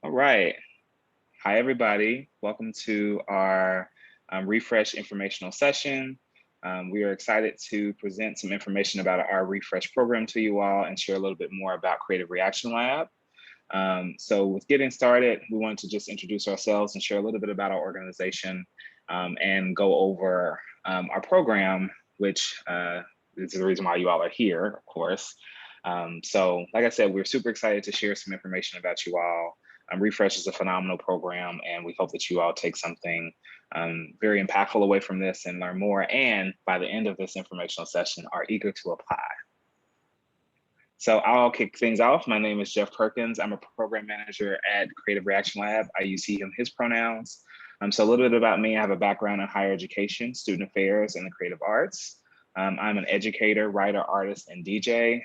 All right. Hi, everybody. Welcome to our Refresh informational session. We are excited to present some information about our Refresh program to you all and share a little bit more about Creative Reaction Lab. So with getting started, we wanted to just introduce ourselves and share a little bit about our organization and go over our program, which is the reason why you all are here, of course. So like I said, we're super excited to share some information about you all. Refresh is a phenomenal program, and we hope that you all take something very impactful away from this and learn more. And by the end of this informational session, are eager to apply. So I'll kick things off. My name is Jeff Perkins. I'm a program manager at Creative Reaction Lab. I use he, him, his pronouns. So a little bit about me. I have a background in higher education, student affairs, and the creative arts. I'm an educator, writer, artist, and DJ.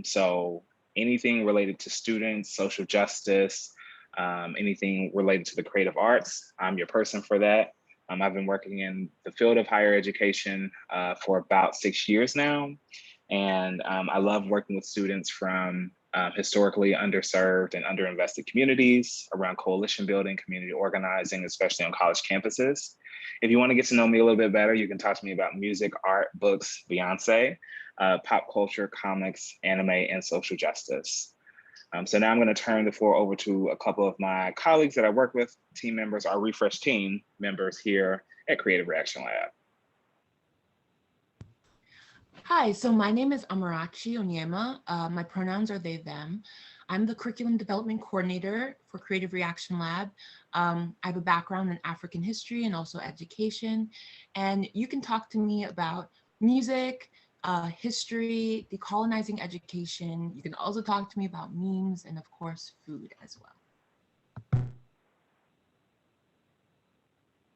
So anything related to students, social justice, anything related to the creative arts, I'm your person for that. I've been working in the field of higher education for about 6 years now. And I love working with students from historically underserved and underinvested communities around coalition building, community organizing, especially on college campuses. If you want to get to know me a little bit better, you can talk to me about music, art, books, Beyonce, pop culture, comics, anime, and social justice. So now I'm going to turn the floor over to a couple of my colleagues that I work with, team members, our Refresh team members here at Creative Reaction Lab. Hi, so my name is Amarachi Onyema. My pronouns are they, them. I'm the Curriculum Development Coordinator for Creative Reaction Lab. I have a background in African history and also education. And you can talk to me about music, history, decolonizing education. You can also talk to me about memes and of course, food as well.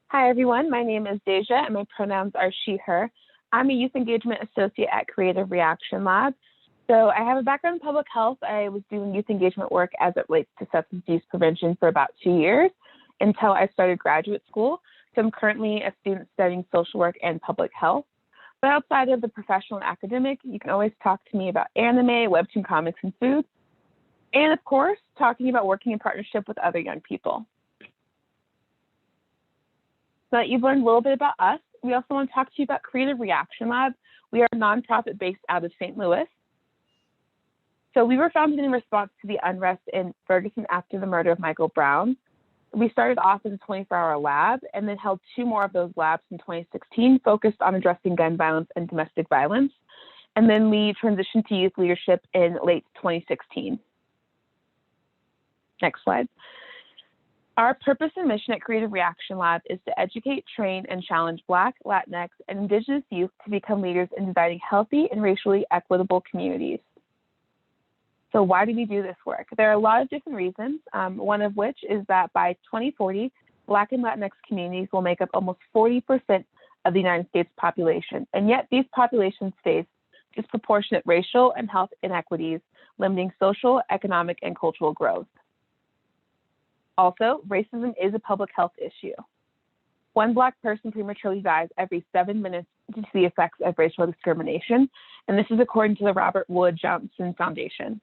Hi, everyone. My name is Deja and my pronouns are she, her. I'm a Youth Engagement Associate at Creative Reaction Lab. So I have a background in public health. I was doing youth engagement work as it relates to substance use prevention for about 2 years until I started graduate school. So I'm currently a student studying social work and public health. But outside of the professional and academic, you can always talk to me about anime, webtoon comics, and food. And of course, talking about working in partnership with other young people. So that you've learned a little bit about us, we also want to talk to you about Creative Reaction Lab. We are a nonprofit based out of St. Louis. So we were founded in response to the unrest in Ferguson after the murder of Michael Brown. We started off as a 24-hour lab and then held 2 more of those labs in 2016, focused on addressing gun violence and domestic violence. And then we transitioned to youth leadership in late 2016. Next slide. Our purpose and mission at Creative Reaction Lab is to educate, train, and challenge Black, Latinx, and Indigenous youth to become leaders in designing healthy and racially equitable communities. So why do we do this work? There are a lot of different reasons, one of which is that by 2040, Black and Latinx communities will make up almost 40% of the United States population, and yet these populations face disproportionate racial and health inequities, limiting social, economic, and cultural growth. Also, racism is a public health issue. 1 Black person prematurely dies every 7 minutes due to the effects of racial discrimination, and this is according to the Robert Wood Johnson Foundation.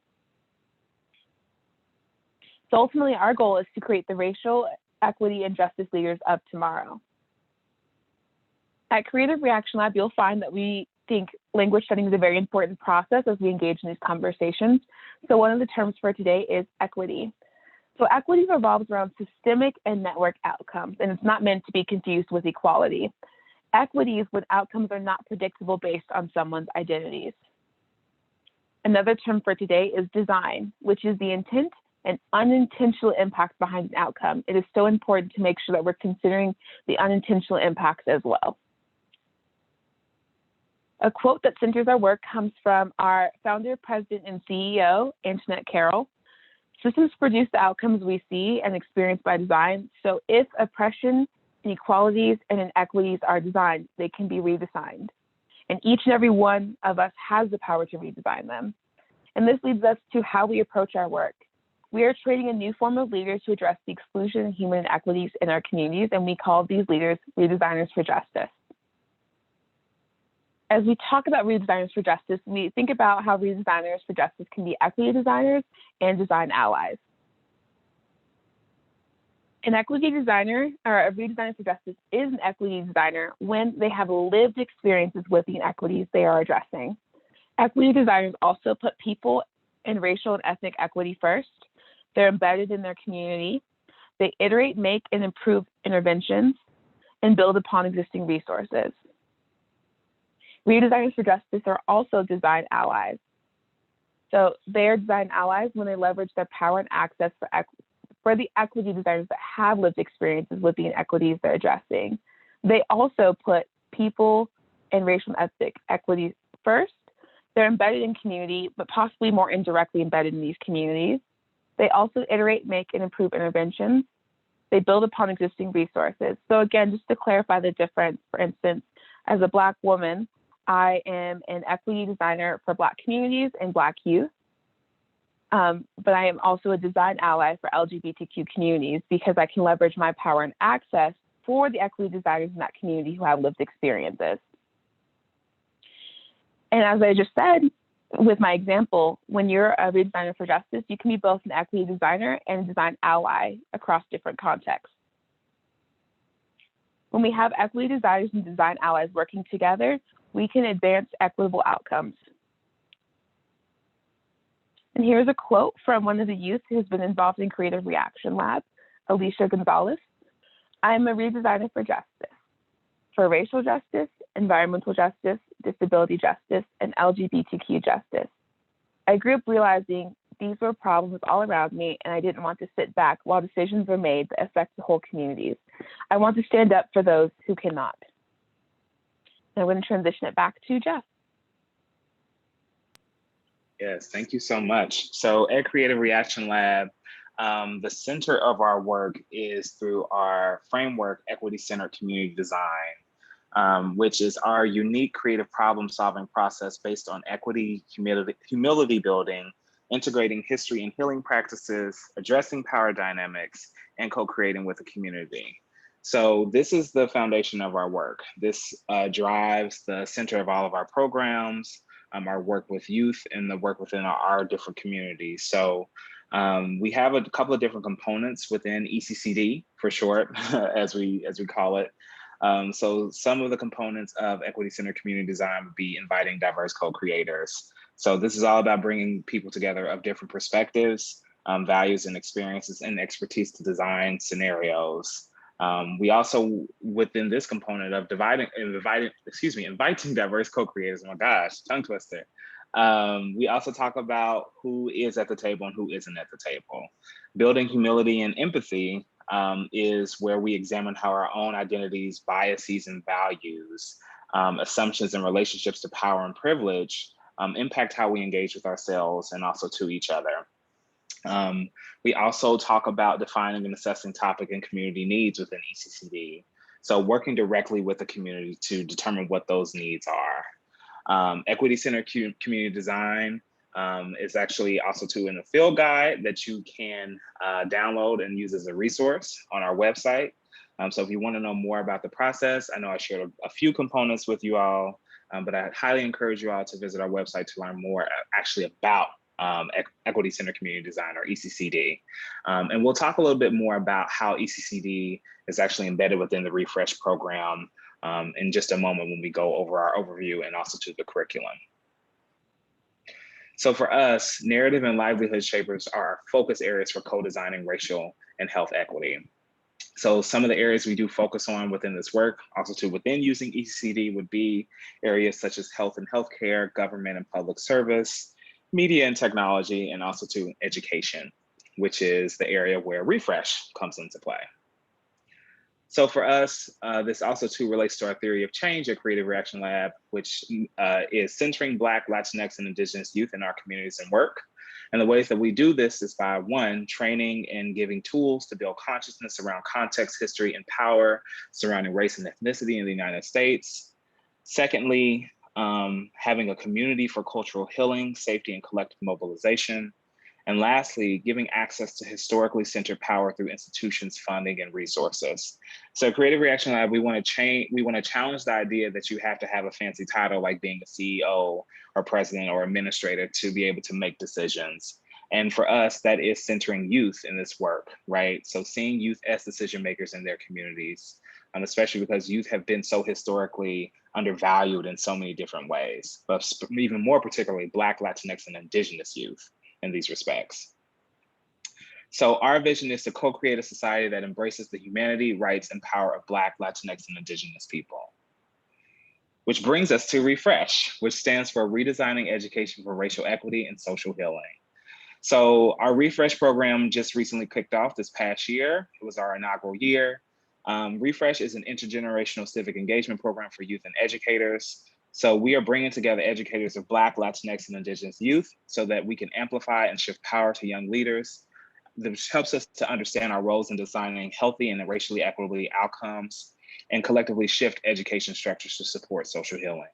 So ultimately, our goal is to create the racial equity and justice leaders of tomorrow. At Creative Reaction Lab, you'll find that we think language studying is a very important process as we engage in these conversations. So one of the terms for today is equity. So equity revolves around systemic and network outcomes, and it's not meant to be confused with equality. Equity is when outcomes are not predictable based on someone's identities. Another term for today is design, which is the intent and unintentional impact behind an outcome. It is so important to make sure that we're considering the unintentional impacts as well. A quote that centers our work comes from our founder, president, and CEO, Antoinette Carroll. Systems produce the outcomes we see and experience by design. So if oppression, inequalities, and inequities are designed, they can be redesigned. And each and every one of us has the power to redesign them. And this leads us to how we approach our work. We are creating a new form of leaders to address the exclusion and human inequities in our communities, and we call these leaders redesigners for justice. As we talk about redesigners for justice, we think about how redesigners for justice can be equity designers and design allies. An equity designer or a redesigner for justice is an equity designer when they have lived experiences with the inequities they are addressing. Equity designers also put people and racial and ethnic equity first. They're embedded in their community. They iterate, make, and improve interventions and build upon existing resources. Redesigners for justice are also design allies. So they are design allies when they leverage their power and access for the equity designers that have lived experiences with the inequities they're addressing. They also put people and racial and ethnic equities first. They're embedded in community, but possibly more indirectly embedded in these communities. They also iterate, make, and improve interventions. They build upon existing resources. So again, just to clarify the difference, for instance, as a Black woman, I am an equity designer for Black communities and Black youth. But I am also a design ally for LGBTQ communities because I can leverage my power and access for the equity designers in that community who have lived experiences. And as I just said, with my example, when you're a redesigner for justice, you can be both an equity designer and a design ally across different contexts. When we have equity designers and design allies working together, we can advance equitable outcomes. And here's a quote from one of the youth who's been involved in Creative Reaction Lab, Alicia Gonzalez. I am a redesigner for justice, for racial justice, environmental justice, disability justice, and LGBTQ justice. I grew up realizing these were problems all around me, and I didn't want to sit back while decisions were made that affect the whole communities. I want to stand up for those who cannot. And I'm going to transition it back to Jeff. Yes, thank you so much. So at Creative Reaction Lab, the center of our work is through our framework, Equity-Centered Community Design, which is our unique creative problem-solving process based on equity, humility building, integrating history and healing practices, addressing power dynamics, and co-creating with the community. So this is the foundation of our work. This drives the center of all of our programs, our work with youth, and the work within our different communities. So we have a couple of different components within ECCD, for short, as we call it. So some of the components of equity-centered community design would be inviting diverse co-creators. So this is all about bringing people together of different perspectives, values and experiences and expertise to design scenarios. We also, within this component of inviting diverse co-creators, oh my gosh, tongue twister. We also talk about who is at the table and who isn't at the table. Building humility and empathy is where we examine how our own identities, biases, and values, assumptions and relationships to power and privilege impact how we engage with ourselves and also to each other. We also talk about defining and assessing topic and community needs within ECCD. So working directly with the community to determine what those needs are. Equity-centered community design is actually also in a field guide that you can download and use as a resource on our website. So if you want to know more about the process, I know I shared a few components with you all, but I highly encourage you all to visit our website to learn more actually about Equity-Centered Community Design, or ECCD. And we'll talk a little bit more about how ECCD is actually embedded within the Refresh program in just a moment when we go over our overview and also to the curriculum. So for us, narrative and livelihood shapers are our focus areas for co-designing racial and health equity. So some of the areas we do focus on within this work, also within using ECCD, would be areas such as health and healthcare, government and public service, media and technology, and also to education, which is the area where Refresh comes into play. So for us, this also relates to our theory of change at Creative Reaction Lab, which is centering Black, Latinx, and Indigenous youth in our communities and work. And the ways that we do this is by, one, training and giving tools to build consciousness around context, history, and power surrounding race and ethnicity in the United States. Secondly, having a community for cultural healing, safety, and collective mobilization. And lastly, giving access to historically centered power through institutions, funding, and resources. So Creative Reaction Lab, we want to challenge the idea that you have to have a fancy title like being a CEO or president or administrator to be able to make decisions. And for us, that is centering youth in this work, right? So seeing youth as decision makers in their communities, especially because youth have been so historically undervalued in so many different ways, but even more particularly Black, Latinx, and Indigenous youth in these respects. So our vision is to co-create a society that embraces the humanity, rights, and power of Black, Latinx, and Indigenous people. Which brings us to Refresh, which stands for Redesigning Education for Racial Equity and Social Healing. So our Refresh program just recently kicked off this past year. It was our inaugural year. Refresh is an intergenerational civic engagement program for youth and educators. So we are bringing together educators of Black, Latinx, and Indigenous youth so that we can amplify and shift power to young leaders. This helps us to understand our roles in designing healthy and racially equitable outcomes and collectively shift education structures to support social healing.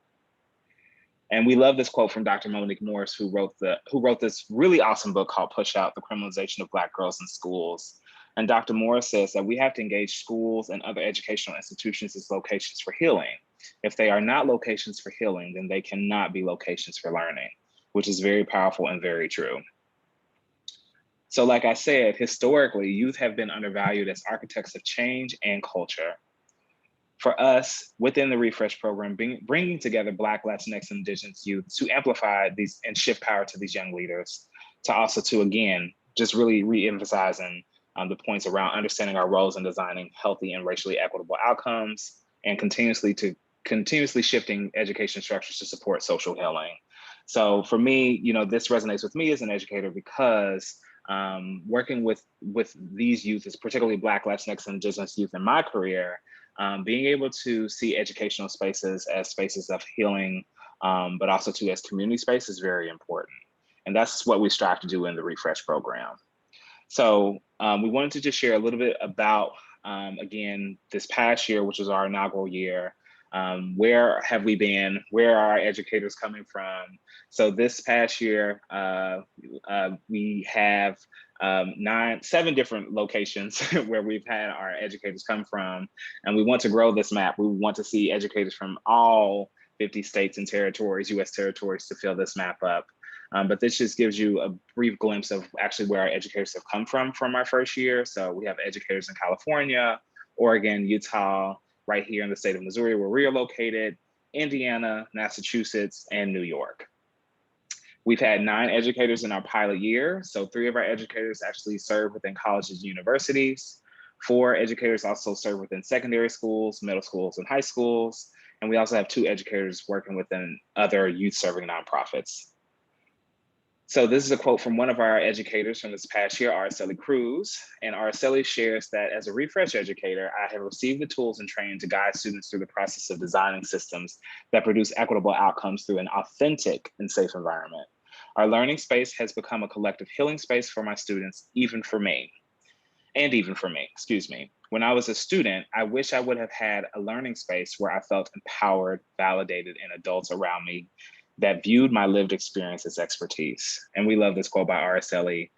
And we love this quote from Dr. Monique Morris, who wrote this really awesome book called Push Out: The Criminalization of Black Girls in Schools. And Dr. Morris says that we have to engage schools and other educational institutions as locations for healing. If they are not locations for healing, then they cannot be locations for learning, which is very powerful and very true. So like I said, historically, youth have been undervalued as architects of change and culture. For us, within the Refresh program, bringing together Black, Latinx, and Indigenous youth to amplify these and shift power to these young leaders, to also to, again, just really re-emphasizing the points around understanding our roles in designing healthy and racially equitable outcomes, and continuously shifting education structures to support social healing. So for me, this resonates with me as an educator because working with these youth, particularly Black, Latinx, and Indigenous youth in my career, being able to see educational spaces as spaces of healing, but also as community space is very important. And that's what we strive to do in the Refresh program. So we wanted to just share a little bit about, again, this past year, which was our inaugural year. Where have we been? Where are our educators coming from? So this past year, we have 7 different locations where we've had our educators come from, and we want to grow this map. We want to see educators from all 50 states and territories, US territories, to fill this map up. But this just gives you a brief glimpse of actually where our educators have come from our first year. So we have educators in California, Oregon, Utah, right here in the state of Missouri, where we are located, Indiana, Massachusetts, and New York. We've had 9 educators in our pilot year. So 3 of our educators actually serve within colleges and universities. 4 educators also serve within secondary schools, middle schools, and high schools. And we also have 2 educators working within other youth-serving nonprofits. So this is a quote from one of our educators from this past year, Araceli Cruz. And Araceli shares that as a Refresh educator, I have received the tools and training to guide students through the process of designing systems that produce equitable outcomes through an authentic and safe environment. Our learning space has become a collective healing space for my students, even for me. When I was a student, I wish I would have had a learning space where I felt empowered, validated, and adults around me that viewed my lived experience as expertise. And we love this quote by Araceli.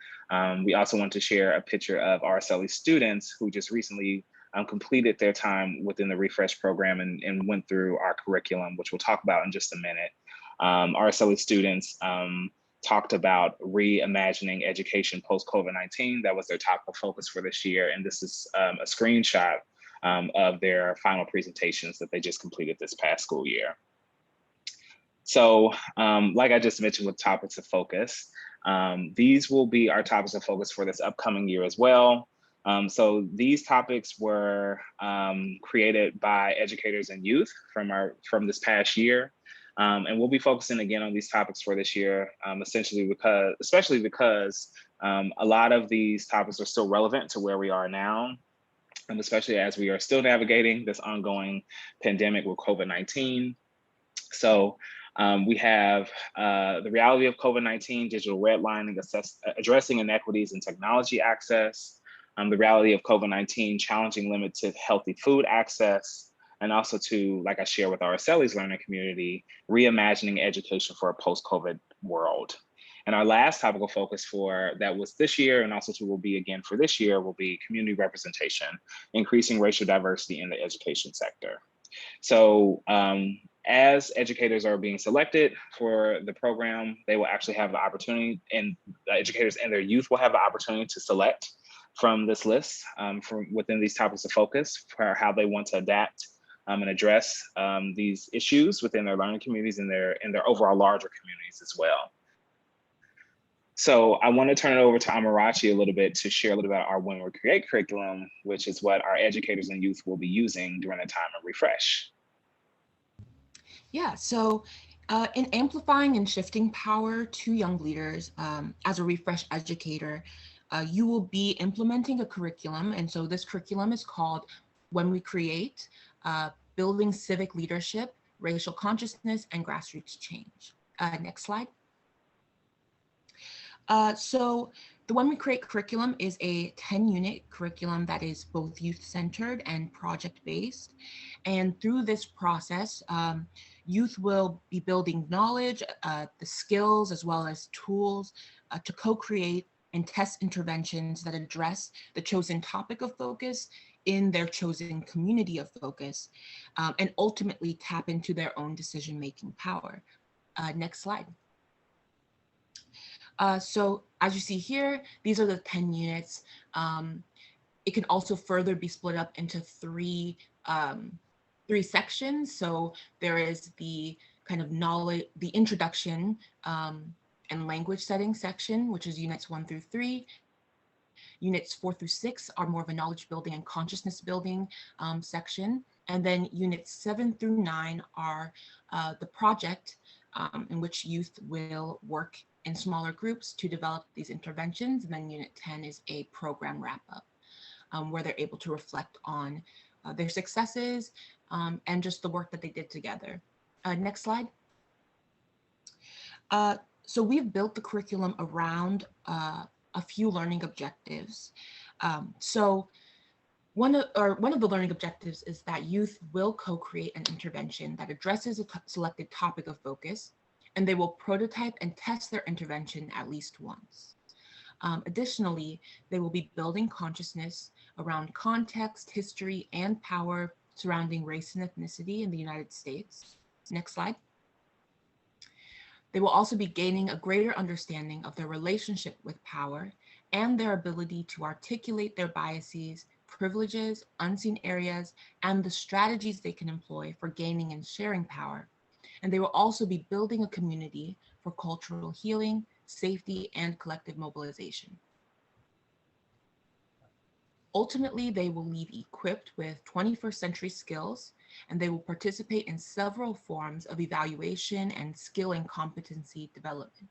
We also want to share a picture of Araceli's students who just recently completed their time within the Refresh program and went through our curriculum, which we'll talk about in just a minute. Araceli's students talked about reimagining education post-COVID-19. That was their topical focus for this year. And this is a screenshot of their final presentations that they just completed this past school year. So like I just mentioned with topics of focus, these will be our topics of focus for this upcoming year as well. So these topics were created by educators and youth from this past year. And we'll be focusing again on these topics for this year, especially because a lot of these topics are still relevant to where we are now, and especially as we are still navigating this ongoing pandemic with COVID-19. So we have the reality of COVID-19, digital redlining, addressing inequities in technology access, the reality of COVID-19, challenging limited healthy food access, and also to, like I share with Araceli's learning community, reimagining education for a post-COVID world. And our last topical focus that was this year, and also will be again for this year, will be community representation, increasing racial diversity in the education sector. So as educators are being selected for the program, they will actually have the opportunity, and educators and their youth will have the opportunity to select from this list from within these topics of focus for how they want to adapt and address these issues within their learning communities and their overall larger communities as well. So I want to turn it over to Amarachi a little bit to share a little bit about our When We Create curriculum, which is what our educators and youth will be using during the time of refresh. Yeah, so in amplifying and shifting power to young leaders, as a refresh educator, you will be implementing a curriculum. And so this curriculum is called When We Create, Building Civic Leadership, Racial Consciousness, and Grassroots Change. Next slide. So the When We Create curriculum is a 10-unit curriculum that is both youth-centered and project-based. And through this process, youth will be building knowledge, the skills, as well as tools to co-create and test interventions that address the chosen topic of focus in their chosen community of focus, and ultimately tap into their own decision-making power. Next slide. So as you see here, these are the 10 units. It can also further be split up into three sections. So there is the kind of knowledge, the introduction and language setting section, which is units 1 through 3. Units 4 through 6 are more of a knowledge building and consciousness building section. And then units 7 through 9 are the project in which youth will work in smaller groups to develop these interventions. And then unit 10 is a program wrap up where they're able to reflect on their successes and just the work that they did together. Next slide. So we've built the curriculum around a few learning objectives. So one of the learning objectives is that youth will co-create an intervention that addresses a selected topic of focus, and they will prototype and test their intervention at least once. Additionally, they will be building consciousness around context, history, and power surrounding race and ethnicity in the United States. Next slide. They will also be gaining a greater understanding of their relationship with power and their ability to articulate their biases, privileges, unseen areas, and the strategies they can employ for gaining and sharing power. And they will also be building a community for cultural healing, safety, and collective mobilization. Ultimately, they will leave equipped with 21st century skills, and they will participate in several forms of evaluation and skill and competency development.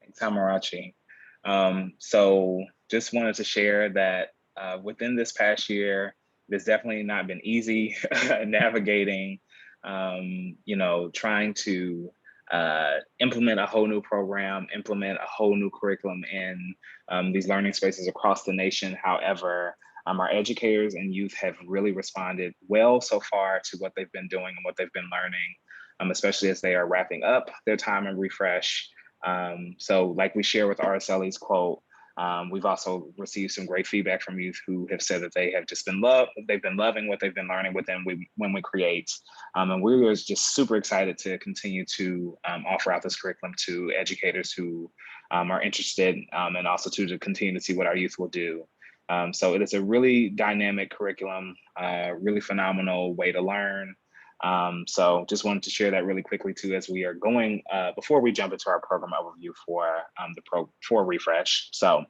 Thanks, Amarachi. So just wanted to share that within this past year, it's definitely not been easy navigating, trying to implement a whole new program, implement a whole new curriculum in these learning spaces across the nation. However, our educators and youth have really responded well so far to what they've been doing and what they've been learning, especially as they are wrapping up their time in refresh. So like we share with RSLE's quote, we've also received some great feedback from youth who have said that they have just been they've been loving what they've been learning within When We Create. And we were just super excited to continue to offer out this curriculum to educators who are interested, and also to continue to see what our youth will do. So it is a really dynamic curriculum, really phenomenal way to learn. So just wanted to share that really quickly too, as we are going, before we jump into our program overview for refresh. So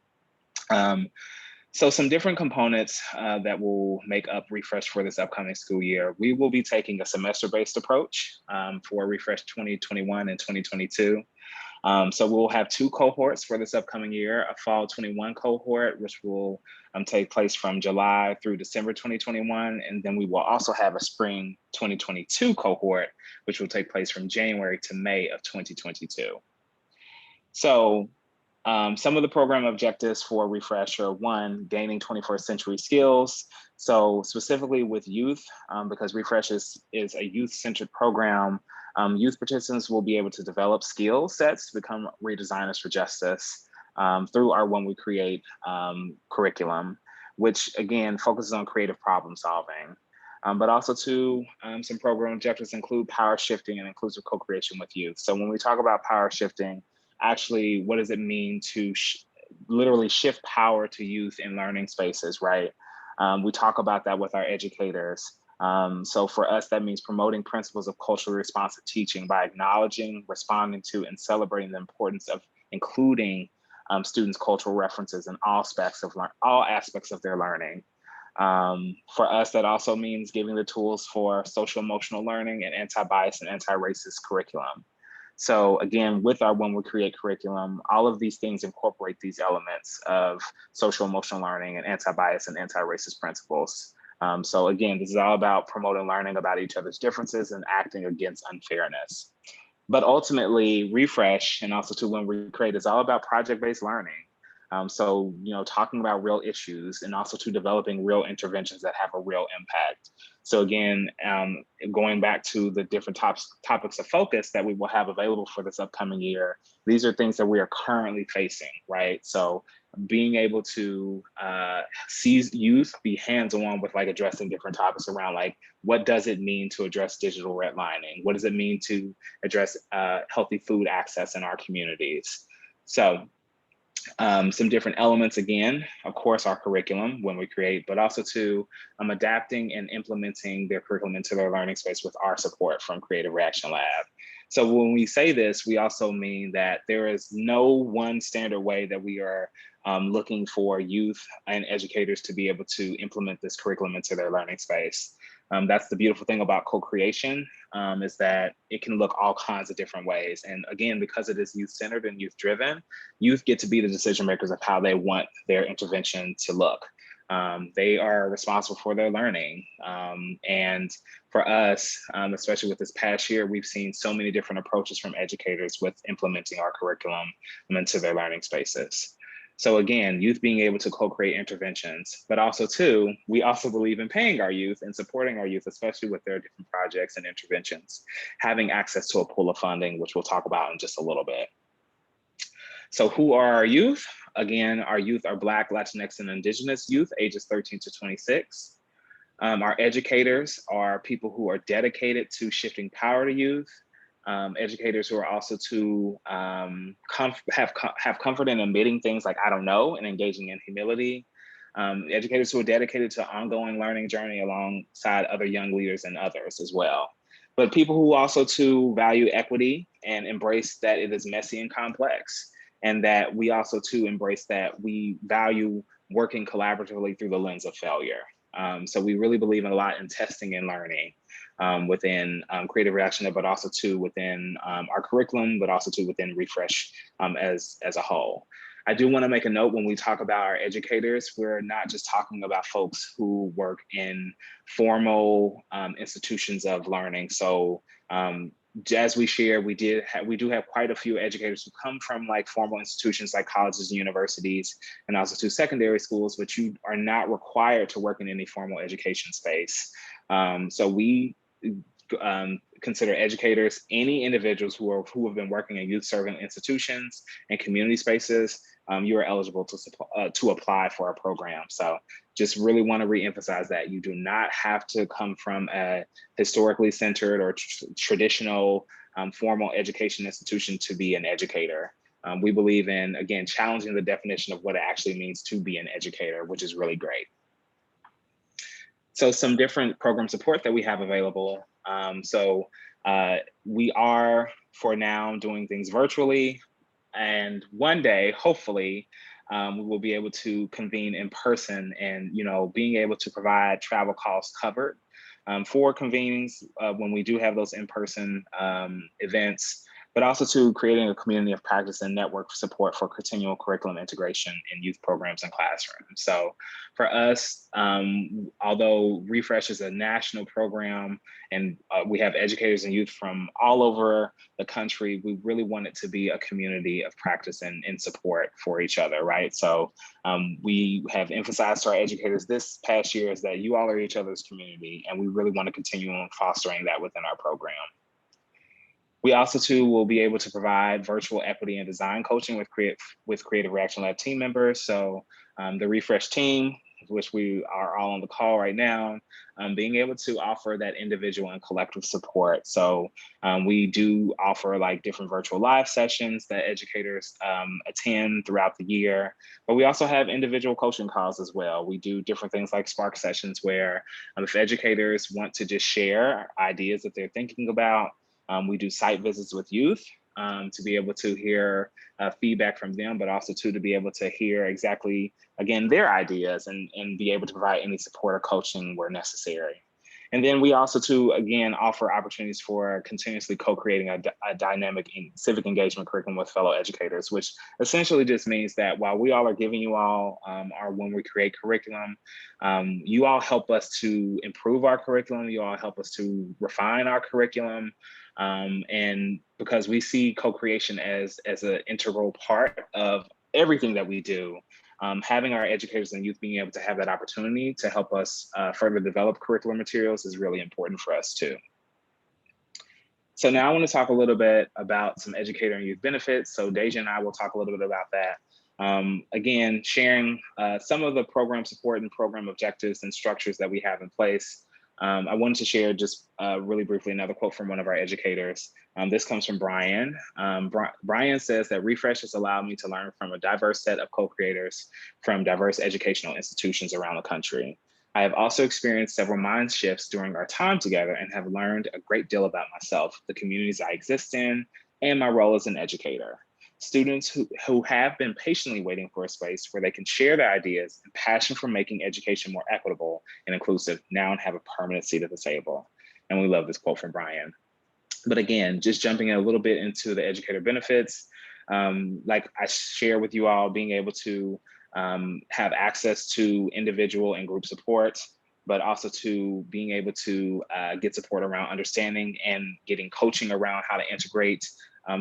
some different components that will make up refresh for this upcoming school year. We will be taking a semester-based approach for refresh 2021 and 2022. So we'll have 2 cohorts for this upcoming year, a fall 21 cohort, which will take place from July through December 2021. And then we will also have a spring 2022 cohort, which will take place from January to May of 2022. So some of the program objectives for refresh are: 1, gaining 21st century skills. So specifically with youth, because refresh is a youth-centered program, youth participants will be able to develop skill sets to become redesigners for justice. through our When We Create curriculum, which again focuses on creative problem solving. But also to some program objectives include power shifting and inclusive co-creation with youth. So when we talk about power shifting, actually, what does it mean to literally shift power to youth in learning spaces, right? We talk about that with our educators. So for us, that means promoting principles of culturally responsive teaching by acknowledging, responding to, and celebrating the importance of including students' cultural references in all aspects of their learning. For us, that also means giving the tools for social emotional learning and anti-bias and anti-racist curriculum. So again, with our When We Create curriculum, all of these things incorporate these elements of social emotional learning and anti-bias and anti-racist principles. So again, this is all about promoting learning about each other's differences and acting against unfairness. But ultimately, Refresh and also to When We Create is all about project-based learning. So, talking about real issues and also to developing real interventions that have a real impact. So again, going back to the different topics of focus that we will have available for this upcoming year, these are things that we are currently facing, right? So being able to see youth be hands-on with like addressing different topics around like, what does it mean to address digital redlining? What does it mean to address healthy food access in our communities? So some different elements, again, of course, our curriculum When We Create, but also to adapting and implementing their curriculum into their learning space with our support from Creative Reaction Lab. So when we say this, we also mean that there is no one standard way that we are looking for youth and educators to be able to implement this curriculum into their learning space. That's the beautiful thing about co-creation, is that it can look all kinds of different ways. And again, because it is youth-centered and youth-driven, youth get to be the decision makers of how they want their intervention to look. They are responsible for their learning. And for us, especially with this past year, we've seen so many different approaches from educators with implementing our curriculum into their learning spaces. So again, youth being able to co-create interventions, but also too, we also believe in paying our youth and supporting our youth, especially with their different projects and interventions, having access to a pool of funding, which we'll talk about in just a little bit. So who are our youth? Again, our youth are Black, Latinx, and Indigenous youth, ages 13 to 26. Our educators are people who are dedicated to shifting power to youth. Educators who are also to have comfort in admitting things like I don't know and engaging in humility. Educators who are dedicated to ongoing learning journey alongside other young leaders and others as well. But people who also to value equity and embrace that it is messy and complex, and that we also to embrace that we value working collaboratively through the lens of failure. So we really believe in a lot in testing and learning within Creative Reaction, but also too within our curriculum, but also too within Refresh as a whole. I do want to make a note when we talk about our educators, we're not just talking about folks who work in formal institutions of learning. So as we share, we do have quite a few educators who come from like formal institutions like colleges and universities, and also to secondary schools, but you are not required to work in any formal education space. So we consider educators any individuals who have been working in youth serving institutions and community spaces. You are eligible to apply for our program. So just really want to reemphasize that you do not have to come from a historically centered or traditional formal education institution to be an educator. We believe in, again, challenging the definition of what it actually means to be an educator, which is really great. So some different program support that we have available. We are, for now, doing things virtually. And one day, hopefully, we will be able to convene in person and, being able to provide travel costs covered for convenings when we do have those in-person events, but also to creating a community of practice and network support for continual curriculum integration in youth programs and classrooms. So for us, although Refresh is a national program and we have educators and youth from all over the country, we really want it to be a community of practice and support for each other, right? So we have emphasized to our educators this past year is that you all are each other's community, and we really want to continue on fostering that within our program. We also too will be able to provide virtual equity and design coaching with Creative Reaction Lab team members. So the Refresh team, which we are all on the call right now, being able to offer that individual and collective support. So we do offer like different virtual live sessions that educators attend throughout the year, but we also have individual coaching calls as well. We do different things like Spark sessions where if educators want to just share ideas that they're thinking about, we do site visits with youth to be able to hear feedback from them, but also to be able to hear exactly, again, their ideas and be able to provide any support or coaching where necessary. And then we also too, again, offer opportunities for continuously co-creating a dynamic civic engagement curriculum with fellow educators, which essentially just means that while we all are giving you all our When We Create curriculum, you all help us to improve our curriculum, you all help us to refine our curriculum, and because we see co-creation as an integral part of everything that we do, having our educators and youth being able to have that opportunity to help us further develop curricular materials is really important for us too. So now I want to talk a little bit about some educator and youth benefits. So Deja and I will talk a little bit about that. Again, sharing some of the program support and program objectives and structures that we have in place. I wanted to share just really briefly another quote from one of our educators. This comes from Brian. Brian says that Refresh has allowed me to learn from a diverse set of co-creators from diverse educational institutions around the country. I have also experienced several mind shifts during our time together and have learned a great deal about myself, the communities I exist in, and my role as an educator. Students who have been patiently waiting for a space where they can share their ideas and passion for making education more equitable and inclusive now have a permanent seat at the table. And we love this quote from Brian. But again, just jumping in a little bit into the educator benefits, like I share with you all, being able to have access to individual and group support, but also to being able to get support around understanding and getting coaching around how to integrate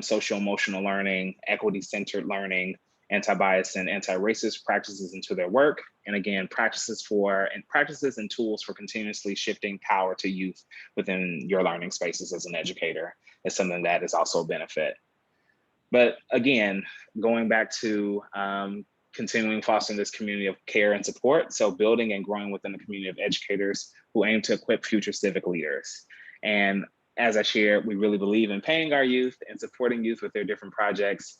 social emotional learning, equity-centered learning, anti-bias and anti-racist practices into their work. And again, practices and tools for continuously shifting power to youth within your learning spaces as an educator is something that is also a benefit. But again, going back to continuing fostering this community of care and support. So building and growing within the community of educators who aim to equip future civic leaders. And as I shared, we really believe in paying our youth and supporting youth with their different projects.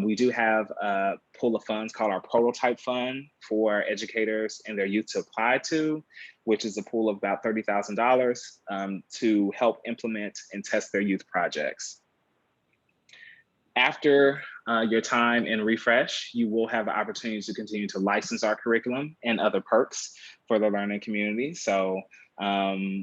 We do have a pool of funds called our Prototype Fund for educators and their youth to apply to, which is a pool of about $30,000 to help implement and test their youth projects. After your time in Refresh, you will have the opportunity to continue to license our curriculum and other perks for the learning community. So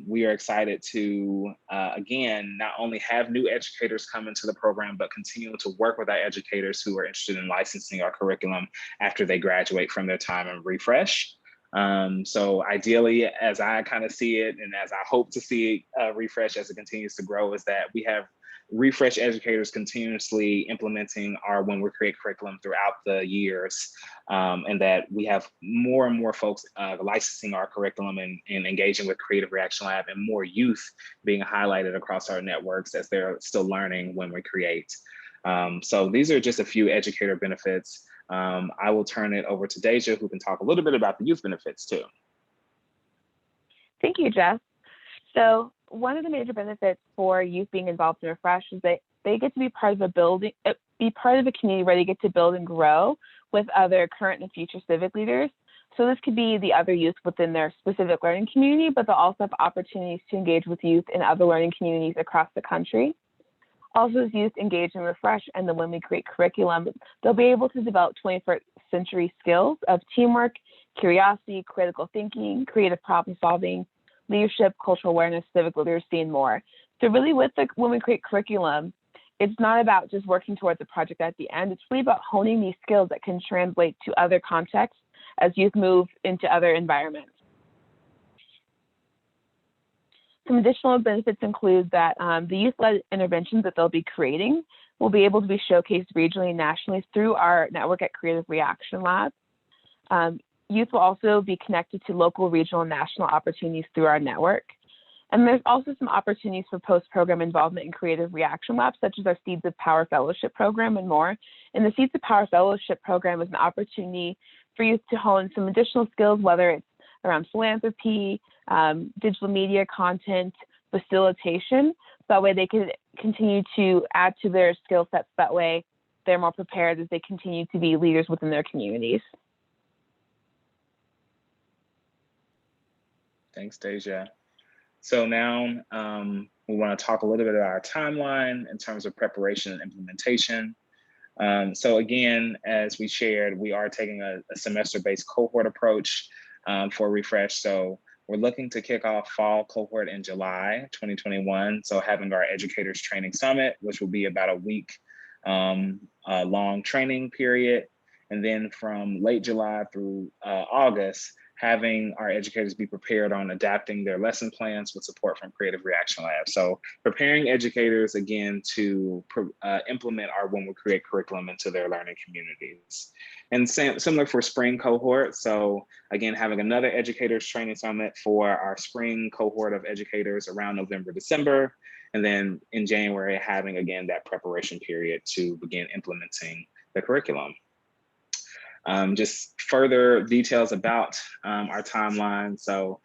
we are excited to, again, not only have new educators come into the program, but continue to work with our educators who are interested in licensing our curriculum after they graduate from their time in Refresh. So ideally, as I kind of see it, and as I hope to see Refresh as it continues to grow, is that we have Refresh educators continuously implementing our When We Create curriculum throughout the years, and that we have more and more folks licensing our curriculum and engaging with Creative Reaction Lab, and more youth being highlighted across our networks as they're still learning When We Create. So these are just a few educator benefits. I will turn it over to Deja, who can talk a little bit about the youth benefits too. Thank you, Jeff. So one of the major benefits for youth being involved in Refresh is that they get to be part of a community where they get to build and grow with other current and future civic leaders. So this could be the other youth within their specific learning community, but they'll also have opportunities to engage with youth in other learning communities across the country. Also, as youth engage in Refresh and the When We Create curriculum, they'll be able to develop 21st century skills of teamwork, curiosity, critical thinking, creative problem solving, leadership, cultural awareness, civic literacy, and more. So really with the When We Create curriculum, it's not about just working towards a project at the end. It's really about honing these skills that can translate to other contexts as youth move into other environments. Some additional benefits include that the youth-led interventions that they'll be creating will be able to be showcased regionally and nationally through our network at Creative Reaction Lab. Youth will also be connected to local, regional, and national opportunities through our network. And there's also some opportunities for post-program involvement in creative reaction labs, such as our Seeds of Power Fellowship program and more. And the Seeds of Power Fellowship program is an opportunity for youth to hone some additional skills, whether it's around philanthropy, digital media content, facilitation. So that way they can continue to add to their skill sets. That way they're more prepared as they continue to be leaders within their communities. Thanks, Deja. So now we want to talk a little bit about our timeline in terms of preparation and implementation. So again, as we shared, we are taking a semester-based cohort approach for Refresh. So we're looking to kick off fall cohort in July 2021. So having our Educators Training Summit, which will be about a week long training period. And then from late July through August, having our educators be prepared on adapting their lesson plans with support from Creative Reaction Lab. So preparing educators again to implement our When We Create curriculum into their learning communities. And similar for spring cohort. So again, having another Educators Training Summit for our spring cohort of educators around November, December. And then in January, having again that preparation period to begin implementing the curriculum. Just further details about our timeline. So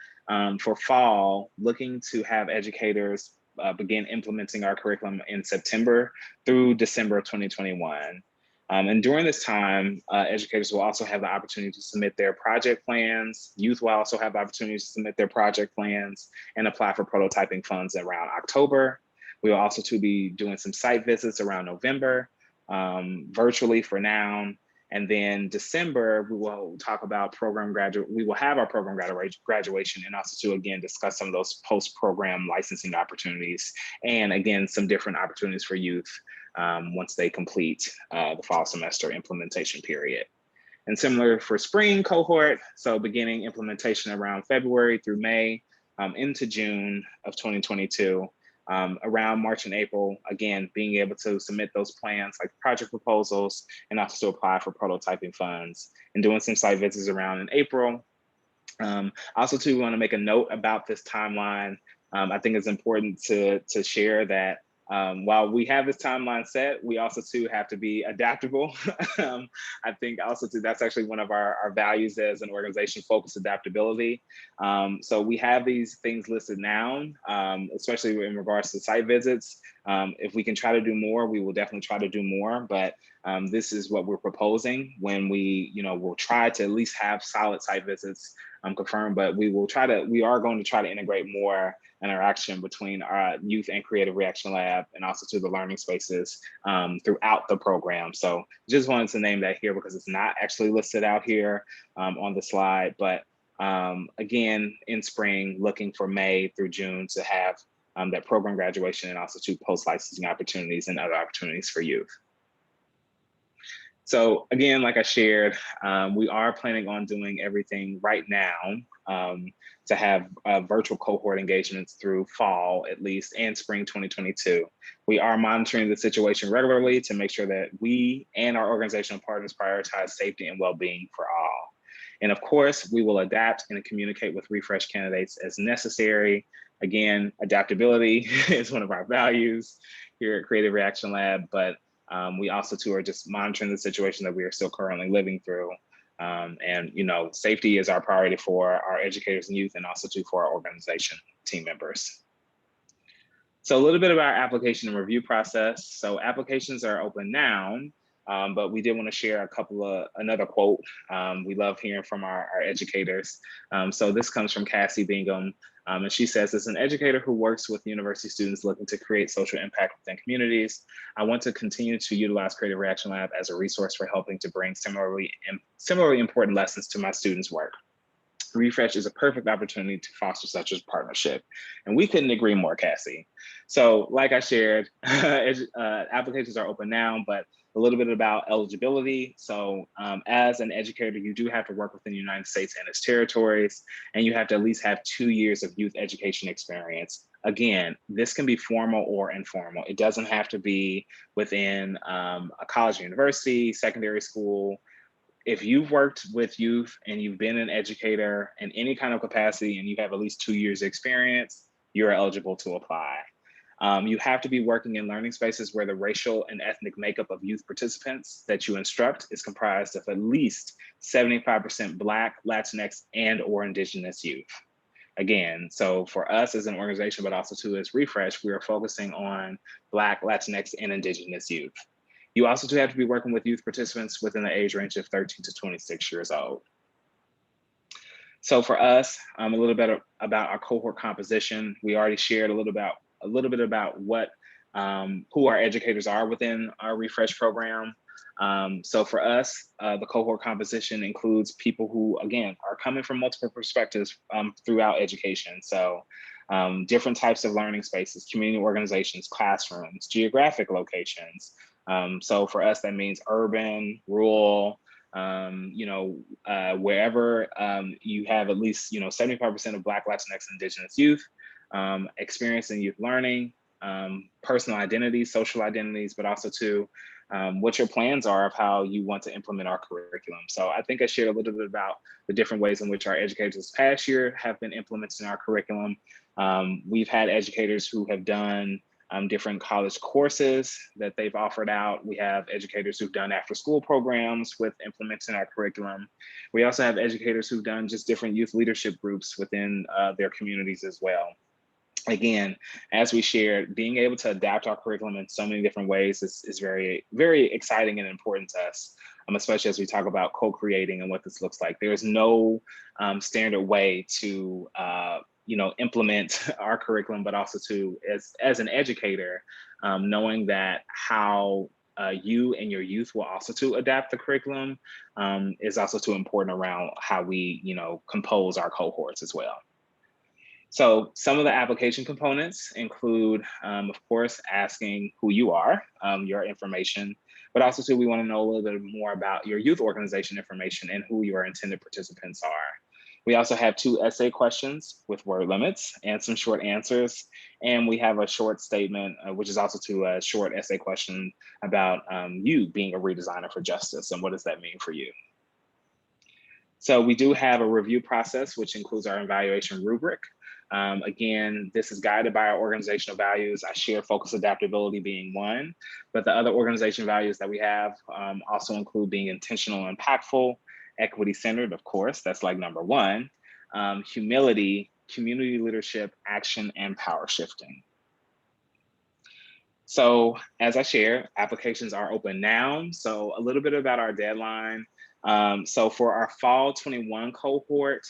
for fall, looking to have educators begin implementing our curriculum in September through December of 2021. And during this time, educators will also have the opportunity to submit their project plans. Youth will also have the opportunity to submit their project plans and apply for prototyping funds around October. We will also be doing some site visits around November, virtually for now. And then December, we will talk about we will have our program graduation and also to again discuss some of those post-program licensing opportunities and again, some different opportunities for youth once they complete the fall semester implementation period. And similar for spring cohort, so beginning implementation around February through May into June of 2022. Around March and April, again, being able to submit those plans like project proposals and also to apply for prototyping funds and doing some site visits around in April. Also too, want to make a note about this timeline. I think it's important to share that while we have this timeline set, we also too have to be adaptable. I think also too, that's actually one of our values as an organization, focused adaptability. So we have these things listed now, especially in regards to site visits. If we can try to do more, we will definitely try to do more, but this is what we're proposing when we'll try to at least have solid site visits confirmed, but we are going to try to integrate more interaction between our youth and Creative Reaction Lab and also to the learning spaces throughout the program. So just wanted to name that here because it's not actually listed out here on the slide, but again, in spring, looking for May through June to have that program graduation and also to post-licensing opportunities and other opportunities for youth. So again, like I shared, we are planning on doing everything right now to have virtual cohort engagements through fall at least and spring 2022. We are monitoring the situation regularly to make sure that we and our organizational partners prioritize safety and well-being for all. And of course, we will adapt and communicate with refresh candidates as necessary. Again, adaptability is one of our values here at Creative Reaction Lab, but we also too are just monitoring the situation that we are still currently living through. And safety is our priority for our educators and youth and also too for our organization team members. So a little bit about our application and review process. So applications are open now, but we did want to share another quote. We love hearing from our educators. So this comes from Cassie Bingham. And she says, as an educator who works with university students looking to create social impact within communities, I want to continue to utilize Creative Reaction Lab as a resource for helping to bring similarly important lessons to my students' work. Refresh is a perfect opportunity to foster such a partnership. And we couldn't agree more, Cassie. So like I shared, applications are open now, but a little bit about eligibility. So as an educator, you do have to work within the United States and its territories, and you have to at least have 2 years of youth education experience. Again, this can be formal or informal. It doesn't have to be within a college or university, secondary school. If you've worked with youth and you've been an educator in any kind of capacity and you have at least 2 years experience, you're eligible to apply. You have to be working in learning spaces where the racial and ethnic makeup of youth participants that you instruct is comprised of at least 75% Black, Latinx, and/or Indigenous youth. Again, so for us as an organization, but also too as Refresh, we are focusing on Black, Latinx, and Indigenous youth. You also do have to be working with youth participants within the age range of 13 to 26 years old. So for us, a little bit about our cohort composition. We already shared a little bit about what who our educators are within our Refresh program. So for us, the cohort composition includes people who, again, are coming from multiple perspectives throughout education. So different types of learning spaces, community organizations, classrooms, geographic locations. So for us, that means urban, rural, wherever you have at least 75% of Black, Latinx, Indigenous youth experiencing youth learning, personal identities, social identities, but also too, what your plans are of how you want to implement our curriculum. So I think I shared a little bit about the different ways in which our educators this past year have been implementing our curriculum. We've had educators who have done different college courses that they've offered out. We have educators who've done after school programs with implementing our curriculum. We also have educators who've done just different youth leadership groups within their communities as well. Again, as we shared, being able to adapt our curriculum in so many different ways is very, very exciting and important to us, especially as we talk about co-creating and what this looks like. There's no standard way to implement our curriculum, but also to, as an educator, knowing that how you and your youth will also to adapt the curriculum is also too important around how we, compose our cohorts as well. So some of the application components include, of course, asking who you are, your information, but also too, we want to know a little bit more about your youth organization information and who your intended participants are. We also have 2 essay questions with word limits and some short answers. And we have a short statement, which is also to a short essay question about you being a redesigner for justice and what does that mean for you? So we do have a review process, which includes our evaluation rubric. Again, this is guided by our organizational values. I share focus adaptability being one, but the other organization values that we have also include being intentional and impactful, equity centered, of course, that's like number 1, humility, community leadership, action, and power shifting. So as I share, applications are open now. So a little bit about our deadline. So for our fall 21 cohort,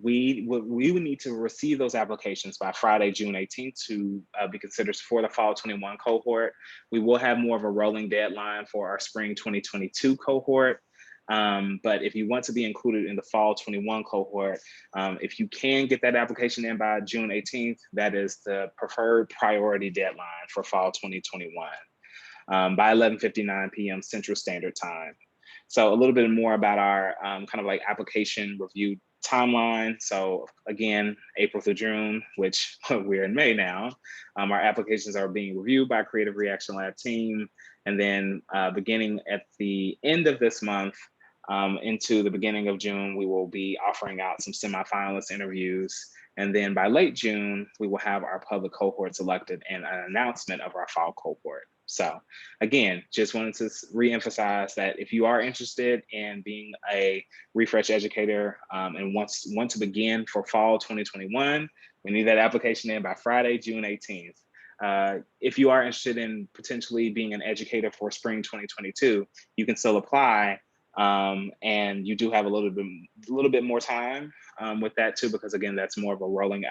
we would need to receive those applications by Friday, June 18th to be considered for the fall 21 cohort. We will have more of a rolling deadline for our spring 2022 cohort. But if you want to be included in the fall 21 cohort, if you can get that application in by June 18th, that is the preferred priority deadline for fall 2021 by 11:59 p.m. Central Standard Time. So a little bit more about our kind of like application review timeline. So again, April through June, which we're in May now, our applications are being reviewed by Creative Reaction Lab team. And then beginning at the end of this month, into the beginning of June, we will be offering out some semi-finalist interviews. And then by late June, we will have our public cohort selected and an announcement of our fall cohort. So again, just wanted to reemphasize that if you are interested in being a Refresh educator and want to begin for fall 2021, we need that application in by Friday, June 18th. If you are interested in potentially being an educator for spring 2022, you can still apply. And you do have a little bit more time with that too, because again, that's more of a rolling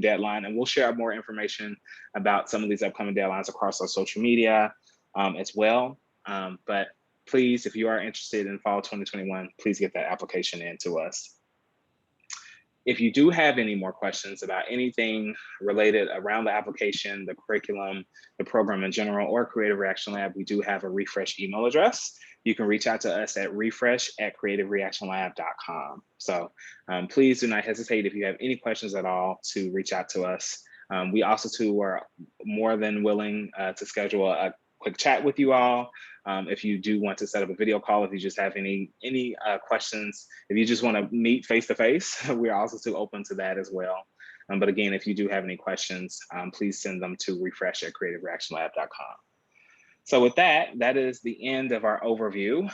deadline, and we'll share more information about some of these upcoming deadlines across our social media as well. But please, if you are interested in fall 2021, please get that application in to us. If you do have any more questions about anything related around the application, the curriculum, the program in general, or Creative Reaction Lab, we do have a Refresh email address. You can reach out to us at refresh@creativereactionlab.com. So please do not hesitate if you have any questions at all to reach out to us. We also too are more than willing to schedule a quick chat with you all. If you do want to set up a video call, if you just have any questions, if you just want to meet face to face, we're also too open to that as well. But again, if you do have any questions, please send them to refresh@creativereactionlab.com. So with that, that is the end of our overview.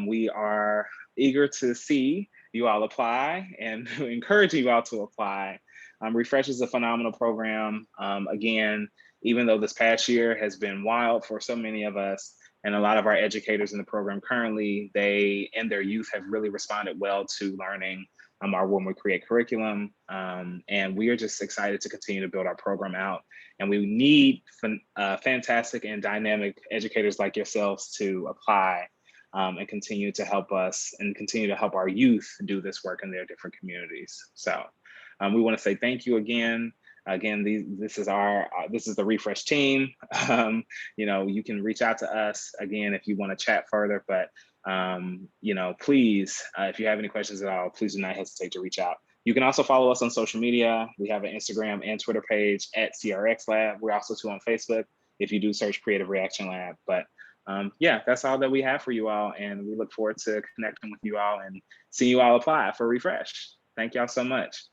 We are eager to see you all apply and encourage you all to apply. Refresh is a phenomenal program. Again, even though this past year has been wild for so many of us, and a lot of our educators in the program currently, they in their youth have really responded well to learning our When We Create curriculum. And we are just excited to continue to build our program out. And we need fantastic and dynamic educators like yourselves to apply and continue to help us and continue to help our youth do this work in their different communities. So we want to say thank you again. Again, this is the Refresh team. You know, you can reach out to us again if you want to chat further, but you know, please, if you have any questions at all, please do not hesitate to reach out. You can also follow us on social media. We have an Instagram and Twitter page at CRX Lab. We're also on Facebook if you do search Creative Reaction Lab. But yeah, that's all that we have for you all. And we look forward to connecting with you all and seeing you all apply for Refresh. Thank y'all so much.